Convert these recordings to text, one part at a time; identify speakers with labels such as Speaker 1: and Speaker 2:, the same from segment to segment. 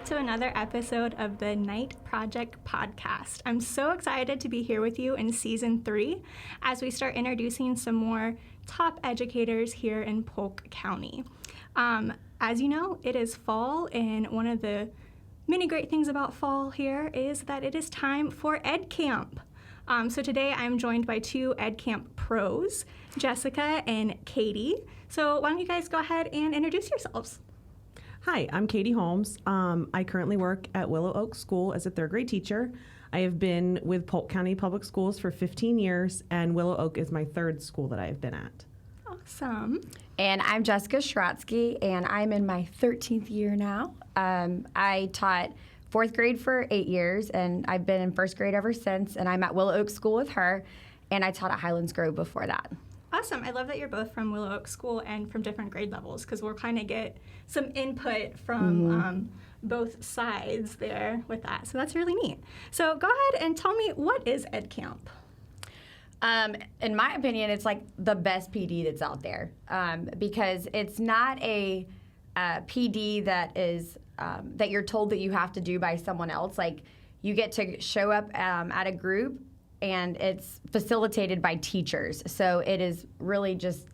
Speaker 1: to another episode of the Night Project podcast. I'm so excited to be here with you in season 3 as we start introducing some more top educators here in Polk County. As you know, it is fall, and one of the many great things about fall here is that it is time for Ed Camp. So today I'm joined by 2 Ed Camp pros, Jessica and Katy. So why don't you guys go ahead and introduce yourselves?
Speaker 2: Hi, I'm Katy Holmes. I currently work at Willow Oak School as a 3rd grade teacher. I have been with Polk County Public Schools for 15 years, and Willow Oak is my 3rd school that I have been at.
Speaker 1: Awesome.
Speaker 3: And I'm Jessica Sherotski, and I'm in my 13th year now. I taught 4th grade for 8 years, and I've been in 1st grade ever since, and I'm at Willow Oak School with her, and I taught at Highlands Grove before that.
Speaker 1: Awesome. I love that you're both from Willow Oak School and from different grade levels, because we'll kind of get some input from both sides there with that. So that's really neat. So go ahead and tell me, what is Ed Camp?
Speaker 3: In my opinion, it's like the best PD that's out there, because it's not a PD that is that you're told that you have to do by someone else. Like, you get to show up at a group, and it's facilitated by teachers. So it is really just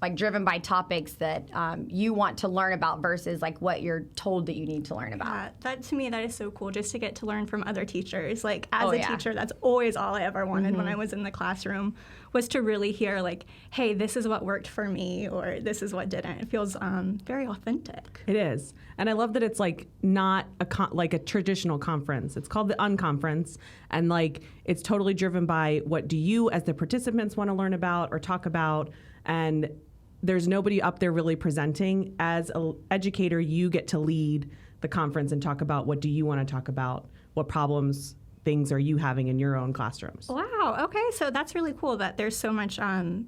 Speaker 3: like driven by topics that you want to learn about versus like what you're told that you need to learn about.
Speaker 1: That, to me, that is so cool, just to get to learn from other teachers. Like, as a teacher, that's always all I ever wanted when I was in the classroom, was to really hear like, hey, this is what worked for me, or this is what didn't. It feels very authentic.
Speaker 2: It is. And I love that it's like not like a traditional conference. It's called the Unconference, and like it's totally driven by what do you as the participants want to learn about or talk about, and there's nobody up there really presenting. As an educator, you get to lead the conference and talk about what do you want to talk about, what problems, things are you having in your own classrooms.
Speaker 1: Wow, okay, so that's really cool that there's so much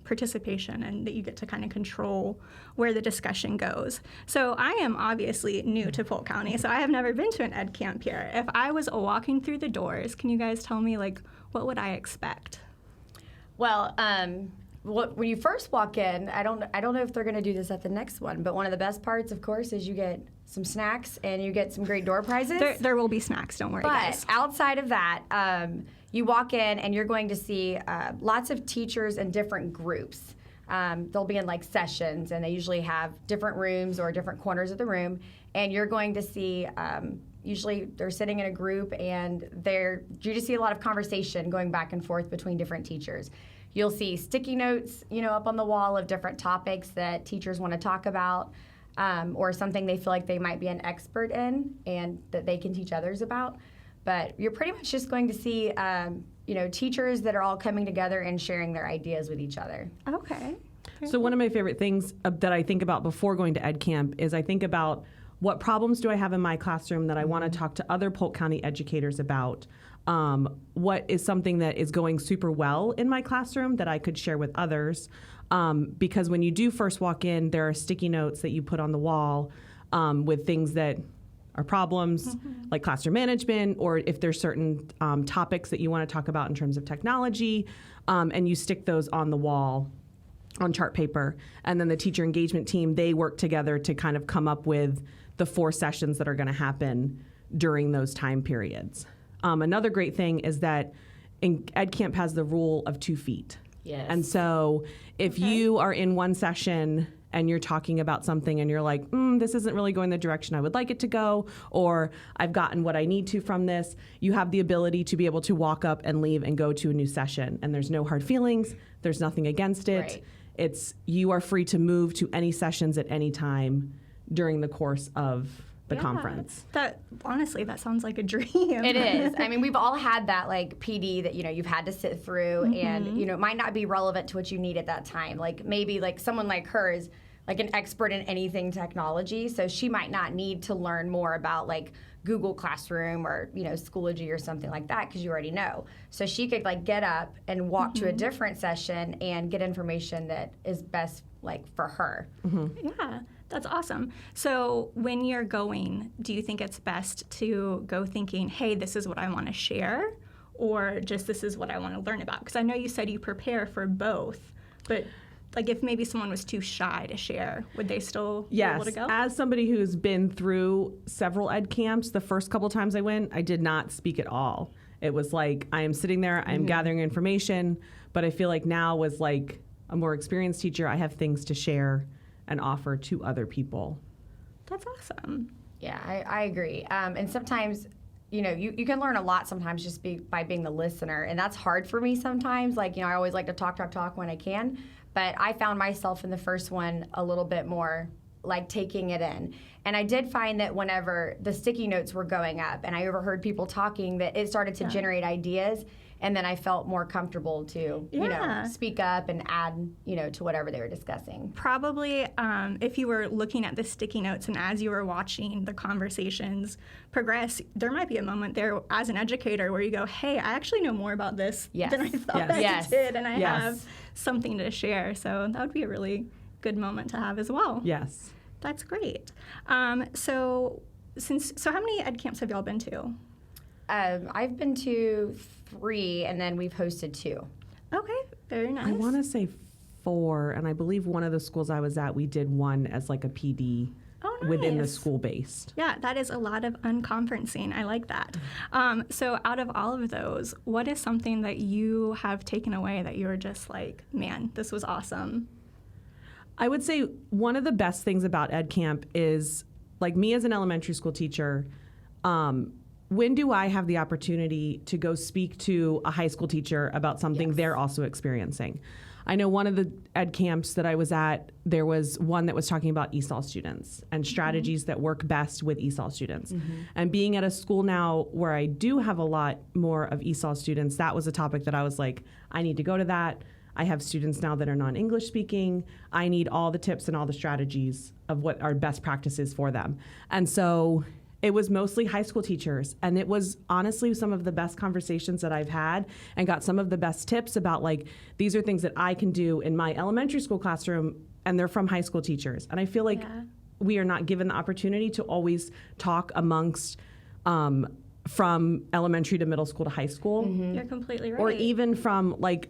Speaker 1: participation and that you get to kind of control where the discussion goes. So I am obviously new to Polk County, so I have never been to an Ed Camp here. If I was walking through the doors, can you guys tell me, like, what would I expect?
Speaker 3: Well, when you first walk in, I don't know if they're going to do this at the next one, but one of the best parts, of course, is you get some snacks and you get some great door prizes.
Speaker 1: There will be snacks, don't worry, guys.
Speaker 3: But outside of that, you walk in and you're going to see lots of teachers in different groups. They'll be in like sessions, and they usually have different rooms or different corners of the room, and you're going to see usually they're sitting in a group, and you just see a lot of conversation going back and forth between different teachers. You'll see sticky notes, up on the wall of different topics that teachers want to talk about, or something they feel like they might be an expert in and that they can teach others about. But you're pretty much just going to see, teachers that are all coming together and sharing their ideas with each other.
Speaker 1: Okay.
Speaker 2: So one of my favorite things that I think about before going to Ed Camp is I think about what problems do I have in my classroom that I want to talk to other Polk County educators about. What is something that is going super well in my classroom that I could share with others? Because when you do first walk in, there are sticky notes that you put on the wall with things that are problems, like classroom management, or if there's certain topics that you want to talk about in terms of technology, and you stick those on the wall on chart paper. And then the teacher engagement team, they work together to kind of come up with the 4 sessions that are going to happen during those time periods. Another great thing is that Ed Camp has the rule of 2 feet.
Speaker 3: Yes.
Speaker 2: And so if you are in one session and you're talking about something and you're like, this isn't really going the direction I would like it to go, or I've gotten what I need to from this, you have the ability to be able to walk up and leave and go to a new session. And there's no hard feelings. There's nothing against it.
Speaker 3: Right.
Speaker 2: You are free to move to any sessions at any time during the course of the conference.
Speaker 1: Honestly, that sounds like a dream.
Speaker 3: It is. I mean, we've all had that like PD that, you've had to sit through, and, it might not be relevant to what you need at that time. Like, maybe like someone like her is like an expert in anything technology, so she might not need to learn more about like Google Classroom or, Schoology or something like that, because you already know. So she could like get up and walk to a different session and get information that is best like for her.
Speaker 1: Yeah. That's awesome. So when you're going, do you think it's best to go thinking, hey, this is what I want to share, or just this is what I want to learn about? Because I know you said you prepare for both, but like if maybe someone was too shy to share, would they still be able to go?
Speaker 2: As somebody who's been through several ed camps, the first couple times I went, I did not speak at all. It was like, I am sitting there, I am gathering information, but I feel like now as like a more experienced teacher, I have things to share and offer to other people.
Speaker 1: That's awesome.
Speaker 3: Yeah, I agree. And sometimes, you know, you can learn a lot sometimes just by being the listener. And that's hard for me sometimes. Like, you know, I always like to talk when I can. But I found myself in the first one a little bit more like taking it in. And I did find that whenever the sticky notes were going up and I overheard people talking, that it started to generate ideas. And then I felt more comfortable to, you know, speak up and add, you know, to whatever they were discussing.
Speaker 1: Probably if you were looking at the sticky notes and as you were watching the conversations progress, there might be a moment there as an educator where you go, hey, I actually know more about this than I thought I did, and I have something to share. So that would be a really good moment to have as well.
Speaker 2: Yes.
Speaker 1: That's great. So how many ed camps have y'all been to?
Speaker 3: I've been to 3, and then we've hosted 2.
Speaker 1: Okay, very nice.
Speaker 2: I want to say 4, and I believe one of the schools I was at, we did one as like a PD within the school-based.
Speaker 1: Yeah, that is a lot of unconferencing. I like that. So out of all of those, what is something that you have taken away that you were just like, man, this was awesome?
Speaker 2: I would say one of the best things about Ed Camp is, like me as an elementary school teacher, when do I have the opportunity to go speak to a high school teacher about something they're also experiencing? I know one of the ed camps that I was at, there was one that was talking about ESOL students and strategies that work best with ESOL students. And being at a school now where I do have a lot more of ESOL students, that was a topic that I was like, I need to go to that. I have students now that are non-English speaking. I need all the tips and all the strategies of what are best practices for them. And so it was mostly high school teachers, and it was honestly some of the best conversations that I've had and got some of the best tips about, like, these are things that I can do in my elementary school classroom, and they're from high school teachers. And I feel like we are not given the opportunity to always talk amongst from elementary to middle school to high school.
Speaker 1: You're completely right.
Speaker 2: Or even from, like,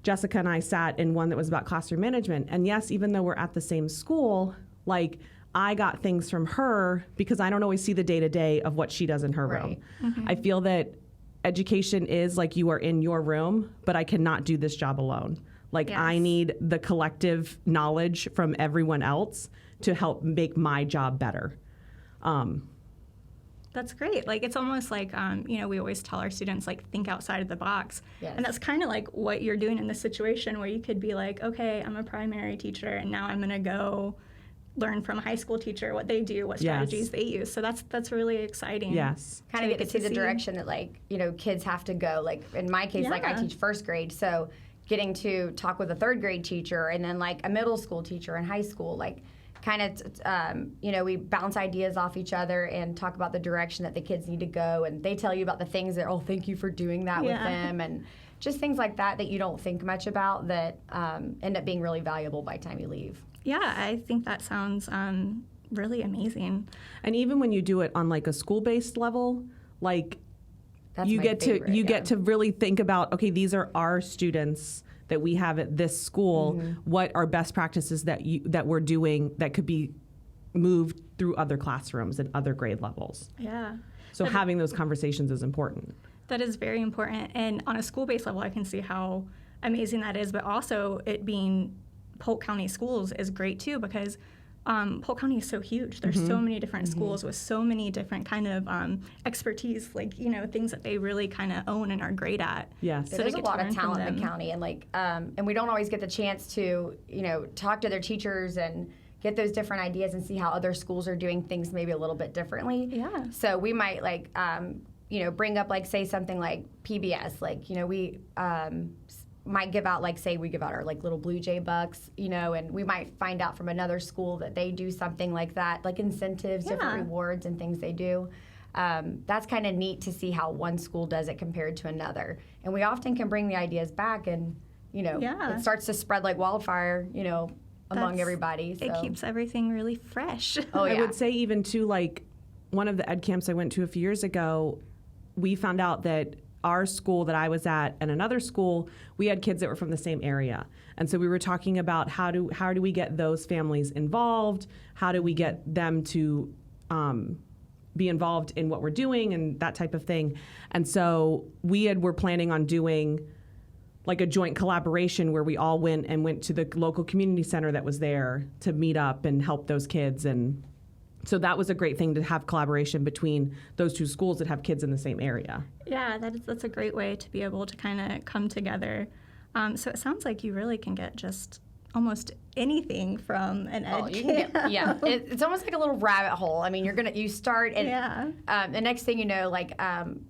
Speaker 2: Jessica and I sat in one that was about classroom management. And yes, even though we're at the same school, like, I got things from her because I don't always see the day-to-day of what she does in her room. I feel that education is like you are in your room, but I cannot do this job alone. Like, I need the collective knowledge from everyone else to help make my job better.
Speaker 1: That's great. Like, it's almost like, you know, we always tell our students, like, think outside of the box. And that's kind of like what you're doing in this situation where you could be like, okay, I'm a primary teacher, and now I'm going to go learn from a high school teacher what they do, what strategies they use. So that's really exciting.
Speaker 3: Kind of get to see the direction that, like, you know, kids have to go. Like, in my case, like, I teach first grade, so getting to talk with a third grade teacher and then, like, a middle school teacher in high school, like, kind of, you know, we bounce ideas off each other and talk about the direction that the kids need to go, and they tell you about the things that, oh, thank you for doing that with them, and just things like that you don't think much about that end up being really valuable by the time you leave.
Speaker 1: Yeah, I think that sounds really amazing.
Speaker 2: And even when you do it on, like, a school-based level, like, you get to really think about, okay, these are our students that we have at this school. What are best practices that we're doing that could be moved through other classrooms and other grade levels? So having those conversations is important.
Speaker 1: That is very important. And on a school-based level, I can see how amazing that is. But also, it being Polk County schools is great too, because Polk County is so huge. There's so many different schools with so many different kind of expertise, like, you know, things that they really kind of own and are great at.
Speaker 3: So there's a lot of talent in the county, and, like, and we don't always get the chance to, you know, talk to their teachers and get those different ideas and see how other schools are doing things maybe a little bit differently. So we might, like, you know, bring up, like, say something like PBS, like, you know, we might give out, like, say we give out our, like, little Blue Jay bucks, you know, and we might find out from another school that they do something like that, like incentives, different rewards and things they do. That's kind of neat to see how one school does it compared to another. And we often can bring the ideas back, and, you know, it starts to spread like wildfire, you know, among everybody. So.
Speaker 1: It keeps everything really fresh.
Speaker 2: I would say even too, like, one of the ed camps I went to a few years ago, we found out that our school that I was at and another school, we had kids that were from the same area. And so we were talking about how do we get those families involved? How do we get them to be involved in what we're doing and that type of thing? And so we're planning on doing like a joint collaboration where we all went to the local community center that was there to meet up and help those kids. And so that was a great thing to have collaboration between those two schools that have kids in the same area.
Speaker 1: Yeah, that's a great way to be able to kind of come together. So it sounds like you really can get just almost anything from an ed camp.
Speaker 3: It's almost like a little rabbit hole. I mean, you start and the next thing you know,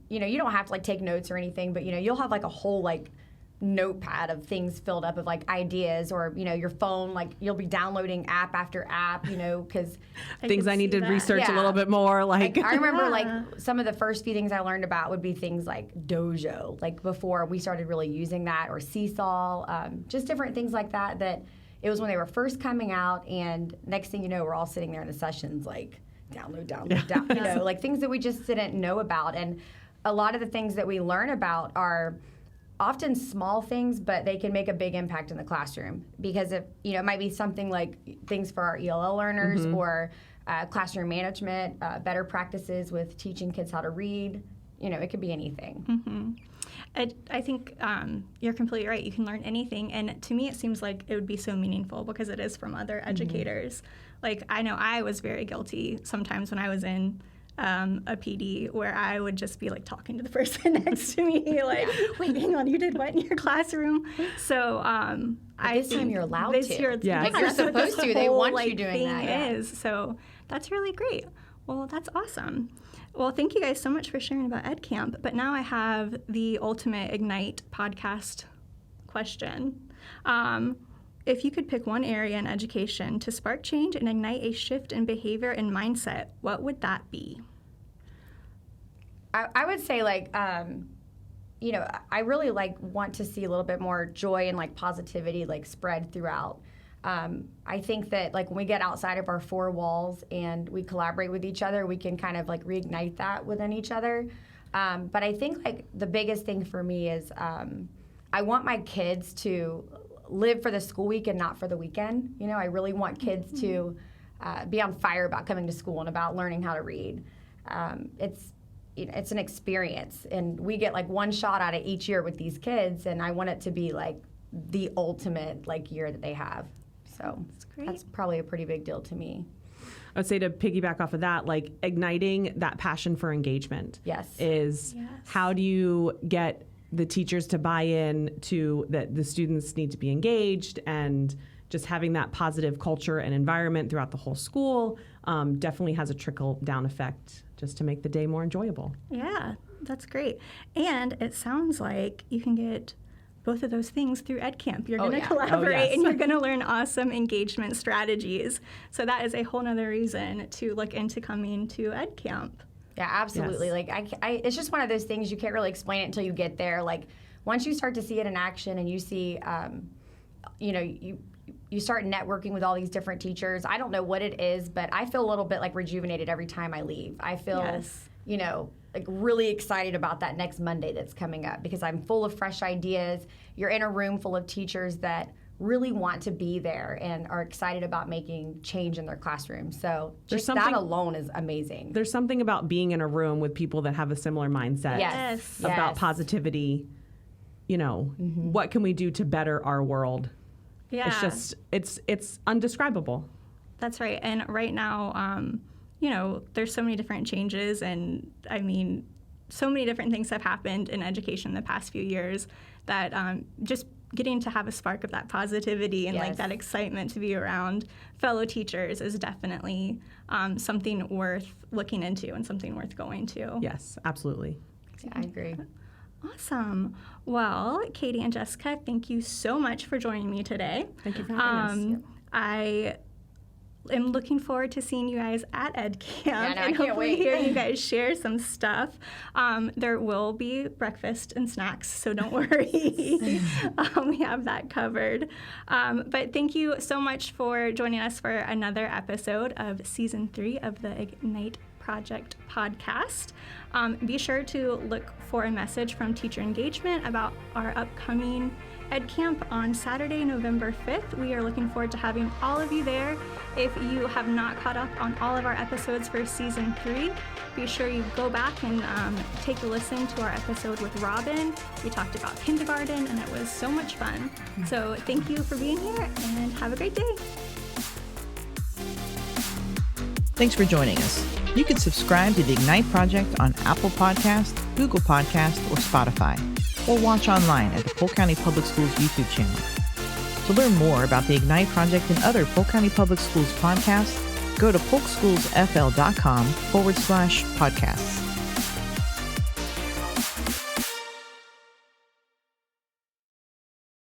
Speaker 3: you don't have to like take notes or anything, but you'll have like a whole like notepad of things filled up of like ideas, or your phone, like you'll be downloading app after app, because
Speaker 2: things I need to research a little bit more. Like
Speaker 3: I remember like some of the first few things I learned about would be things like Dojo, like before we started really using that, or Seesaw, just different things like that. That it was when they were first coming out, and next thing you know, we're all sitting there in the sessions like download, like things that we just didn't know about. And a lot of the things that we learn about are often small things, but they can make a big impact in the classroom, because if it might be something like things for our ELL learners, or classroom management, better practices with teaching kids how to read. It could be anything.
Speaker 1: I think you're completely right. You can learn anything, and to me it seems like it would be so meaningful because it is from other educators. Like I know I was very guilty sometimes when I was in a PD, where I would just be like talking to the person next to me, like, wait, hang on, you did what in your classroom? So
Speaker 3: this time you're allowed to.
Speaker 1: Like
Speaker 3: you're supposed to. They want you doing that.
Speaker 1: So that's really great. Well, that's awesome. Well, thank you guys so much for sharing about Ed Camp. But now I have the ultimate Ignite podcast question. If you could pick one area in education to spark change and ignite a shift in behavior and mindset, what would that be?
Speaker 3: I would say I really want to see a little bit more joy and like positivity like spread throughout. I think that like when we get outside of our four walls and we collaborate with each other, we can kind of like reignite that within each other. But I think like the biggest thing for me is I want my kids to live for the school week and not for the weekend. I really want kids to be on fire about coming to school and about learning how to read. It's an experience, and we get like one shot out of each year with these kids, and I want it to be like the ultimate like year that they have. So that's probably a pretty big deal to me.
Speaker 2: I would say, to piggyback off of that, like igniting that passion for engagement is how do you get the teachers to buy in to that the students need to be engaged, and just having that positive culture and environment throughout the whole school definitely has a trickle down effect just to make the day more enjoyable.
Speaker 1: Yeah, that's great. And it sounds like you can get both of those things through Ed Camp. You're going to collaborate and you're going to learn awesome engagement strategies. So that is a whole nother reason to look into coming to Ed Camp.
Speaker 3: Yeah, absolutely. Like it's just one of those things you can't really explain it until you get there. Like once you start to see it in action and you see, you start networking with all these different teachers. I don't know what it is, but I feel a little bit like rejuvenated every time I leave. I feel, like really excited about that next Monday that's coming up, because I'm full of fresh ideas. You're in a room full of teachers that really want to be there and are excited about making change in their classroom. So just that alone is amazing.
Speaker 2: There's something about being in a room with people that have a similar mindset about positivity. What can we do to better our world?
Speaker 1: Yeah.
Speaker 2: It's just, it's undescribable.
Speaker 1: That's right. And right now, there's so many different changes, and I mean, so many different things have happened in education the past few years that just getting to have a spark of that positivity and like that excitement to be around fellow teachers is definitely something worth looking into and something worth going to.
Speaker 2: Yes, absolutely.
Speaker 3: Yeah, I agree.
Speaker 1: Awesome. Well, Katie and Jessica, thank you so much for joining me today.
Speaker 2: Thank you for having us.
Speaker 1: I am looking forward to seeing you guys at Ed Camp
Speaker 3: and
Speaker 1: hopefully hear you guys share some stuff. There will be breakfast and snacks, so don't worry. We have that covered. But thank you so much for joining us for another episode of Season 3 of the Ignite Project podcast. Be sure to look for a message from Teacher Engagement about our upcoming Ed Camp on Saturday, November 5th. We are looking forward to having all of you there. If you have not caught up on all of our episodes for Season 3, be sure you go back and take a listen to our episode with Robin. We talked about kindergarten, and it was so much fun. So thank you for being here, and have a great day.
Speaker 4: Thanks for joining us. You can subscribe to the Ignite Project on Apple Podcasts, Google Podcasts, or Spotify, or watch online at the Polk County Public Schools YouTube channel. To learn more about the Ignite Project and other Polk County Public Schools podcasts, go to polkschoolsfl.com/podcasts.